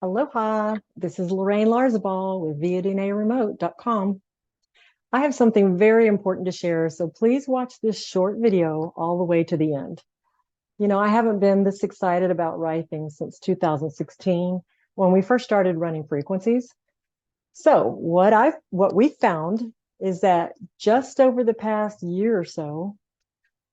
Aloha, this is Lorraine Larzabal with viaDNAremote.com. I have something very important to share, so please watch this short video all the way to the end. You know, I haven't been this excited about Rifing since 2016 when we first started running frequencies. So what we found is that just over the past year or so,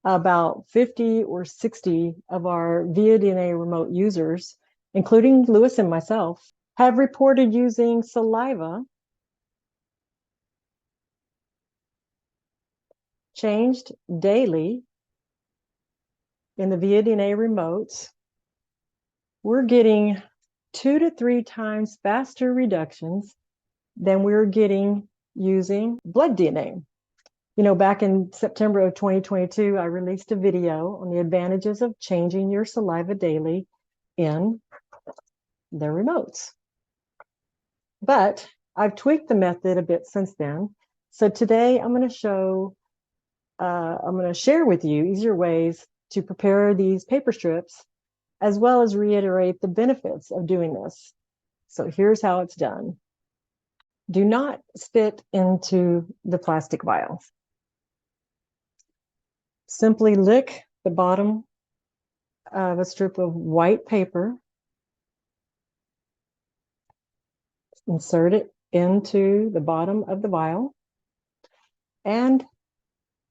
about 50 or 60 of our viaDNA remote users, including Lewis and myself, have reported using saliva changed daily in the viaDNA remotes. We're getting 2 to 3 times faster reductions than we're getting using blood DNA. You know, back in September of 2022, I released a video on the advantages of changing your saliva daily in the remotes. But I've tweaked the method a bit since then. So today I'm going to share with you easier ways to prepare these paper strips, as well as reiterate the benefits of doing this. So here's how it's done. Do not spit into the plastic vial. Simply lick the bottom of a strip of white paper, insert it into the bottom of the vial, and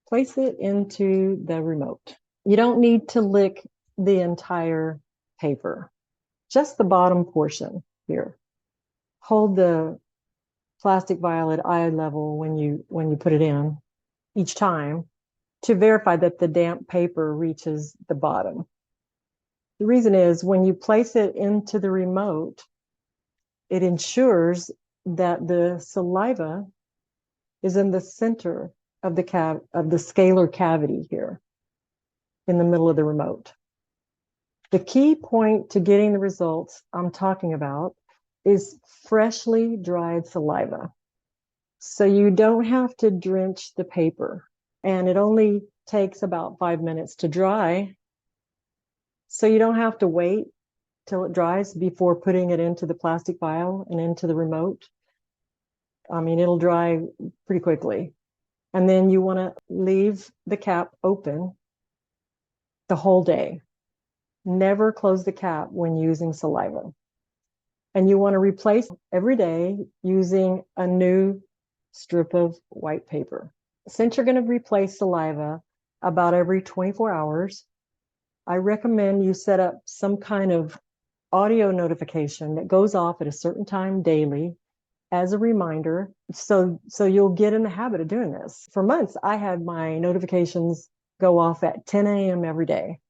place it into the remote. You don't need to lick the entire paper, just the bottom portion here. Hold the plastic vial at eye level when you put it in each time to verify that the damp paper reaches the bottom. The reason is when you place it into the remote, it ensures that the saliva is in the center of the scalar cavity here in the middle of the remote. The key point to getting the results I'm talking about is freshly dried saliva. So you don't have to drench the paper, and it only takes about 5 minutes to dry. So you don't have to wait till it dries before putting it into the plastic vial and into the remote. I mean, it'll dry pretty quickly. And then you want to leave the cap open the whole day. Never close the cap when using saliva. And you want to replace every day using a new strip of white paper. Since you're going to replace saliva about every 24 hours, I recommend you set up some kind of audio notification that goes off at a certain time daily as a reminder, so you'll get in the habit of doing this. For months, I had my notifications go off at 10 a.m. every day,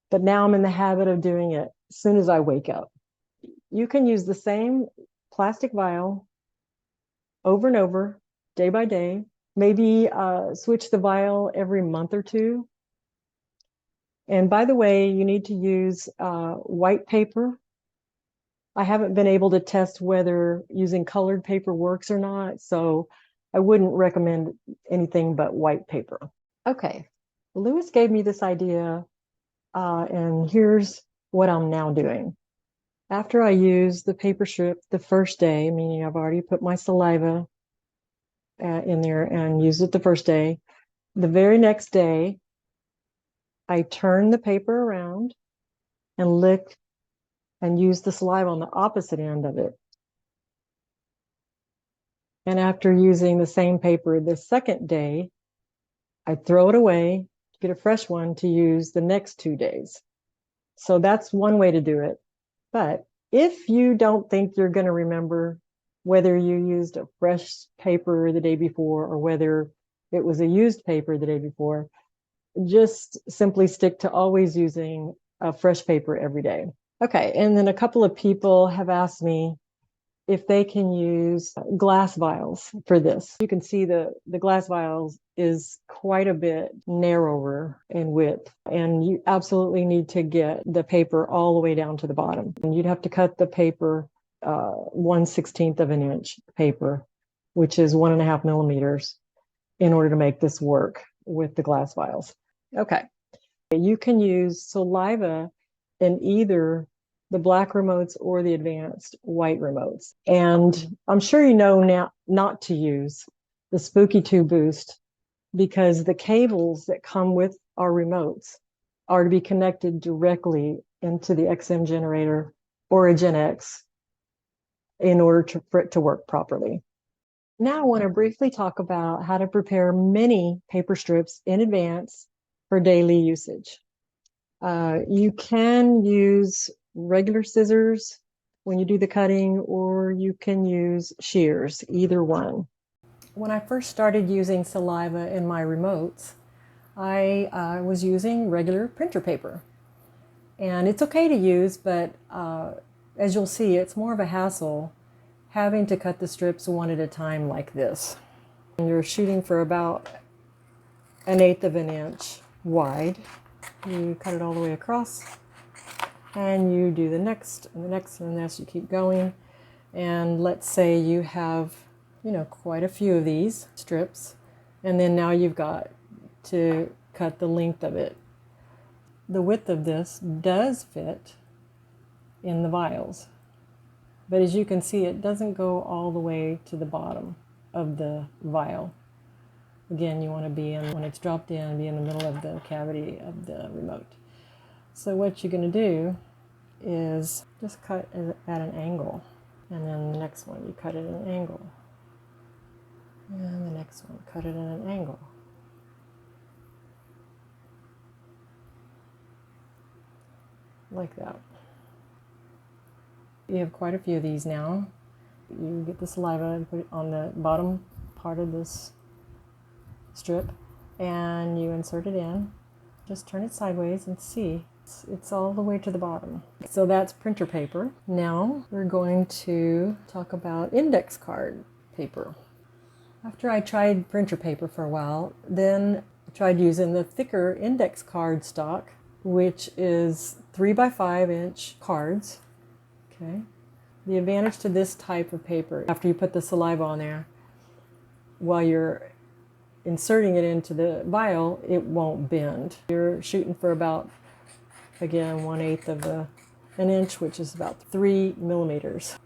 but now I'm in the habit of doing it as soon as I wake up. You can use the same plastic vial over and over, day by day, maybe switch the vial every month or two. And by the way, you need to use white paper. I haven't been able to test whether using colored paper works or not, so I wouldn't recommend anything but white paper. Okay, Lewis gave me this idea, and here's what I'm now doing. After I use the paper strip the first day, meaning I've already put my saliva in there and used it the first day, the very next day, I turn the paper around and lick and use the saliva on the opposite end of it. And after using the same paper the second day, I throw it away, get a fresh one to use the next 2 days. So that's one way to do it. But if you don't think you're going to remember whether you used a fresh paper the day before or whether it was a used paper the day before, just simply stick to always using a fresh paper every day. Okay, and then a couple of people have asked me if they can use glass vials for this. You can see the glass vials is quite a bit narrower in width, and you absolutely need to get the paper all the way down to the bottom. And you'd have to cut the paper 1/16 of an inch paper, which is 1.5 millimeters, in order to make this work with the glass vials. Okay, you can use saliva in either the black remotes or the advanced white remotes. And I'm sure you know now not to use the Spooky2 Boost, because the cables that come with our remotes are to be connected directly into the XM generator or a Gen X in order for it to work properly. Now I want to briefly talk about how to prepare mini paper strips in advance for daily usage. You can use regular scissors when you do the cutting, or you can use shears, either one. When I first started using saliva in my remotes, I was using regular printer paper. And it's okay to use, but as you'll see, it's more of a hassle having to cut the strips one at a time like this. And you're shooting for about 1/8 of an inch wide. You cut it all the way across, and you do the next, and the next, and the next. You keep going. And let's say you have, quite a few of these strips, and then now you've got to cut the length of it. The width of this does fit in the vials, but as you can see, it doesn't go all the way to the bottom of the vial. Again, you want to be in, when it's dropped in, be in the middle of the cavity of the remote. So what you're going to do is just cut at an angle, and then the next one you cut at an angle, and the next one cut it at an angle. Like that. You have quite a few of these now. You get the saliva and put it on the bottom part of this strip, and you insert it in. Just turn it sideways and see. It's all the way to the bottom. So that's printer paper. Now we're going to talk about index card paper. After I tried printer paper for a while, then I tried using the thicker index card stock, which is 3x5-inch cards. Okay. The advantage to this type of paper, after you put the saliva on there, while you're inserting it into the vial, it won't bend. You're shooting for about, again, 1/8 of an inch, which is about 3 millimeters.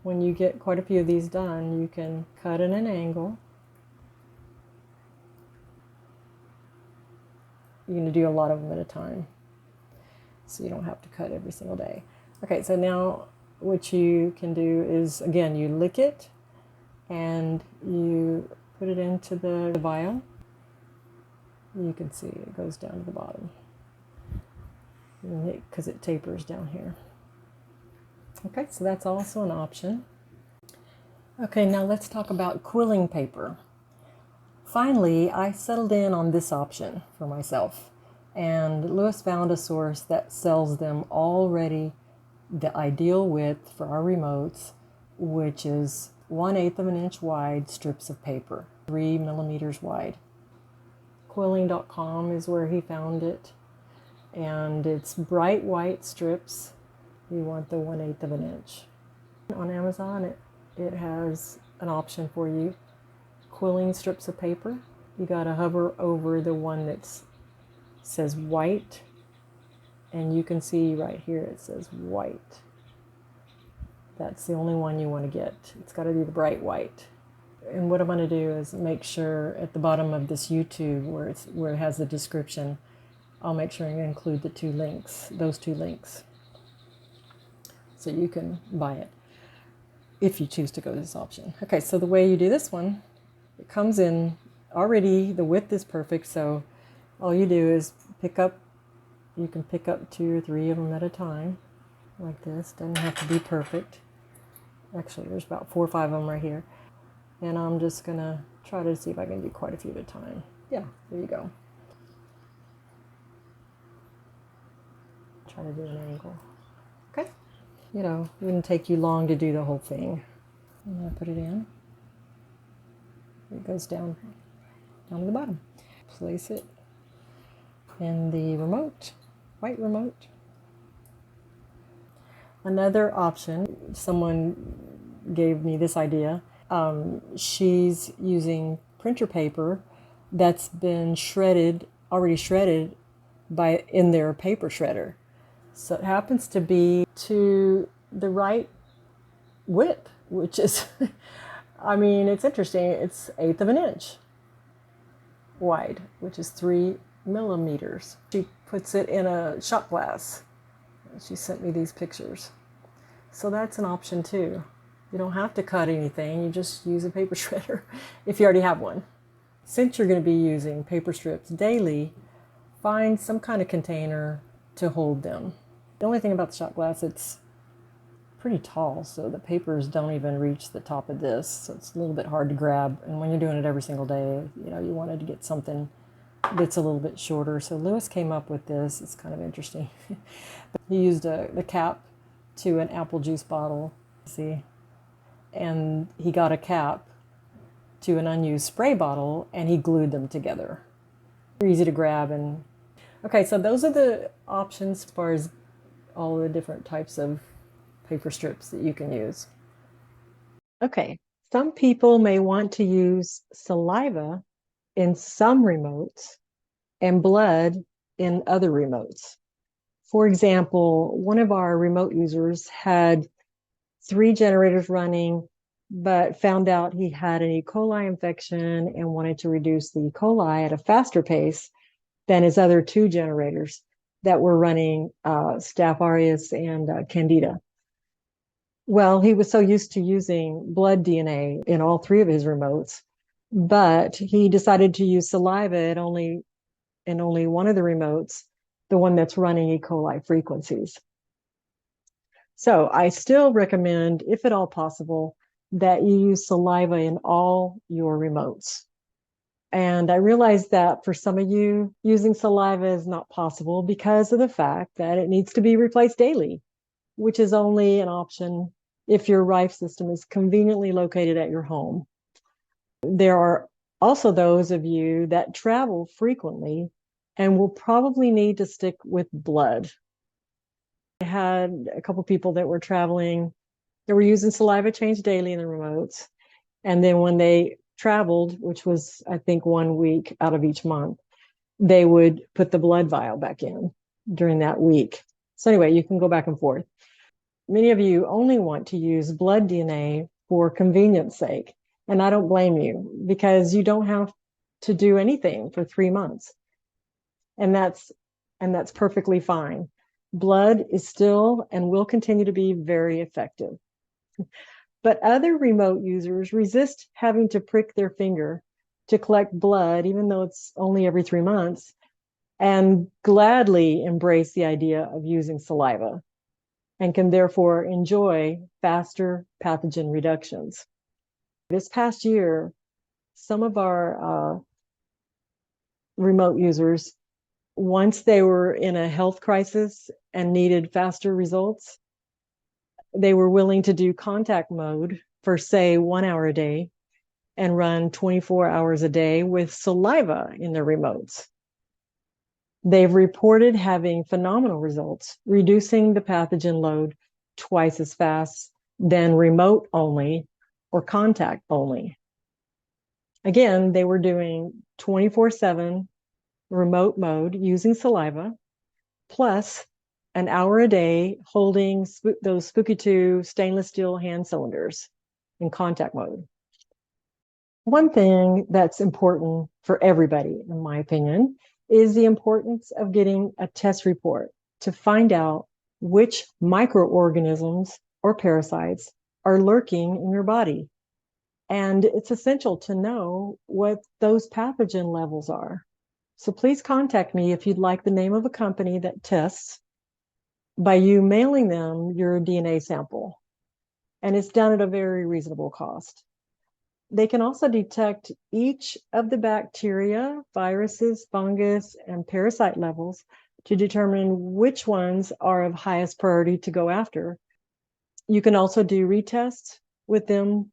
When you get quite a few of these done, you can cut at an angle. You're going to do a lot of them at a time, so you don't have to cut every single day. Okay, so now what you can do is, again, you lick it and you put it into the vial. You can see it goes down to the bottom because it tapers down here. Okay, so that's also an option. Okay, now let's talk about quilling paper. Finally, I settled in on this option for myself, and Lewis found a source that sells them already the ideal width for our remotes, which is 1/8 of an inch wide strips of paper, 3 millimeters wide. Quilling.com is where he found it, and it's bright white strips. You want the 1/8 of an inch. On Amazon, it has an option for you, quilling strips of paper. You gotta hover over the one that says white, and you can see right here it says white. That's the only one you want to get. It's got to be the bright white. And what I'm going to do is make sure at the bottom of this YouTube where it has the description, I'll make sure and include those two links, so you can buy it if you choose to go this option. Okay, so the way you do this one, it comes in already, the width is perfect, so all you do is you can pick up 2 or 3 of them at a time, like this. Doesn't have to be perfect. Actually, there's about 4 or 5 of them right here. And I'm just gonna try to see if I can do quite a few at a time. Yeah, there you go. Try to do an angle. Okay. It wouldn't take you long to do the whole thing. I'm gonna put it in. It goes down to the bottom. Place it in the remote, white remote. Another option, someone gave me this idea. She's using printer paper that's been already shredded in their paper shredder. So it happens to be to the right width, which is, I mean, it's interesting. It's 1/8 of an inch wide, which is 3 millimeters. She puts it in a shot glass. She sent me these pictures. So that's an option too. You don't have to cut anything. You just use a paper shredder if you already have one. Since you're going to be using paper strips daily, find some kind of container to hold them. The only thing about the shot glass, it's pretty tall, so the papers don't even reach the top of this, so it's a little bit hard to grab. And when you're doing it every single day, you know, you wanted to get something that's a little bit shorter. So Lewis came up with this. It's kind of interesting. He used the cap to an apple juice bottle, see, and he got a cap to an unused spray bottle, and he glued them together. Easy to grab. And okay, so those are the options as far as all the different types of paper strips that you can use. Okay, some people may want to use saliva in some remotes and blood in other remotes. For example, one of our remote users had 3 generators running, but found out he had an E. coli infection and wanted to reduce the E. coli at a faster pace than his other 2 generators that were running Staph aureus and Candida. Well, he was so used to using blood DNA in all 3 of his remotes, but he decided to use saliva in only one of the remotes, the one that's running E. coli frequencies. So I still recommend, if at all possible, that you use saliva in all your remotes. And I realize that for some of you, using saliva is not possible because of the fact that it needs to be replaced daily, which is only an option if your Rife system is conveniently located at your home. There are also those of you that travel frequently and will probably need to stick with blood. I had a couple people that were traveling, they were using saliva change daily in the remotes. And then when they traveled, which was, I think, 1 week out of each month, they would put the blood vial back in during that week. So anyway, you can go back and forth. Many of you only want to use blood DNA for convenience sake. And I don't blame you, because you don't have to do anything for 3 months. And that's perfectly fine. Blood is still and will continue to be very effective. But other remote users resist having to prick their finger to collect blood, even though it's only every 3 months, and gladly embrace the idea of using saliva, and can therefore enjoy faster pathogen reductions. This past year, some of our remote users, once they were in a health crisis and needed faster results, they were willing to do contact mode for, say, 1 hour a day and run 24 hours a day with saliva in their remotes. They've reported having phenomenal results, reducing the pathogen load twice as fast than remote only or contact only. Again, they were doing 24/7 remote mode using saliva, plus an hour a day holding those Spooky2 stainless steel hand cylinders in contact mode. One thing that's important for everybody, in my opinion, is the importance of getting a test report to find out which microorganisms or parasites are lurking in your body. And it's essential to know what those pathogen levels are. So please contact me if you'd like the name of a company that tests by you mailing them your DNA sample. And it's done at a very reasonable cost. They can also detect each of the bacteria, viruses, fungus, and parasite levels to determine which ones are of highest priority to go after. You can also do retests with them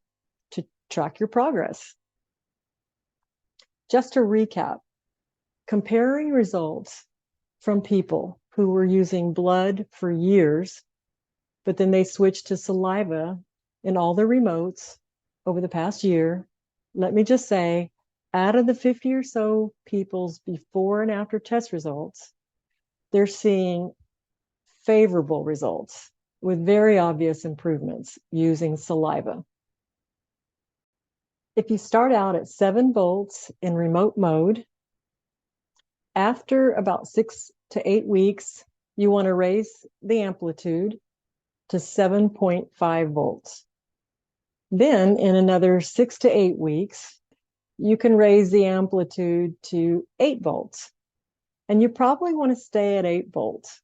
to track your progress. Just to recap, comparing results from people who were using blood for years, but then they switched to saliva in all their remotes over the past year, let me just say, out of the 50 or so people's before and after test results, they're seeing favorable results with very obvious improvements using saliva. If you start out at 7 volts in remote mode, after about 6 to 8 weeks, you want to raise the amplitude to 7.5 volts. Then in another 6 to 8 weeks, you can raise the amplitude to 8 volts. And you probably want to stay at 8 volts.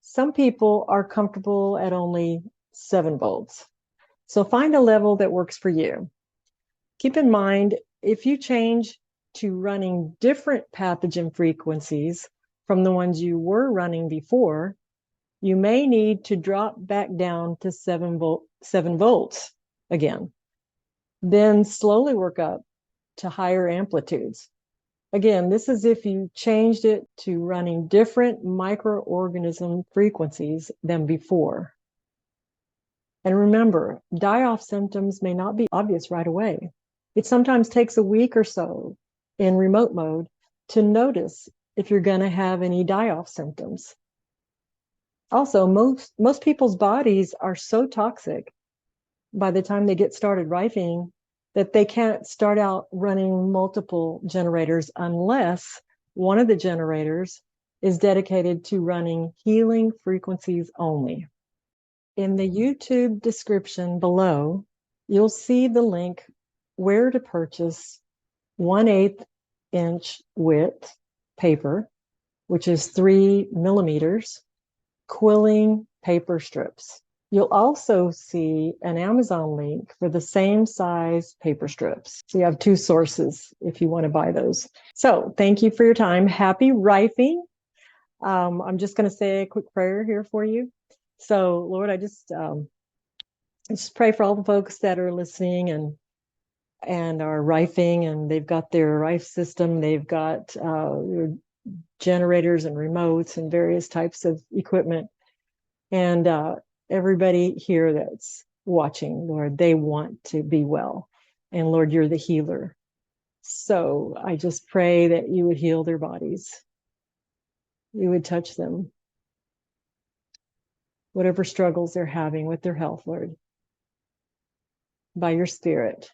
Some people are comfortable at only 7 volts. So find a level that works for you. Keep in mind, if you change to running different pathogen frequencies from the ones you were running before, you may need to drop back down to 7 volts again. Then slowly work up to higher amplitudes. Again, this is if you changed it to running different microorganism frequencies than before. And remember, die-off symptoms may not be obvious right away. It sometimes takes a week or so in remote mode to notice if you're going to have any die-off symptoms. Also, most people's bodies are so toxic by the time they get started rifing that they can't start out running multiple generators unless one of the generators is dedicated to running healing frequencies only. In the YouTube description below, you'll see the link where to purchase 1/8 inch width paper, which is 3 millimeters, Quilling paper strips. You'll also see an Amazon link for the same size paper strips. So you have 2 sources if you want to buy those. So thank you for your time. Happy rifing. I'm just going to say a quick prayer here for you. So Lord, I just pray for all the folks that are listening and are rifing, and they've got their rife system. They've got generators and remotes and various types of equipment. And everybody here that's watching, Lord, they want to be well. And Lord, you're the healer. So I just pray that you would heal their bodies. You would touch them. Whatever struggles they're having with their health, Lord. By your Spirit,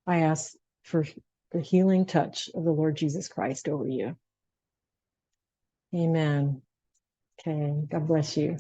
I ask for the healing touch of the Lord Jesus Christ over you. Amen. Okay, God bless you.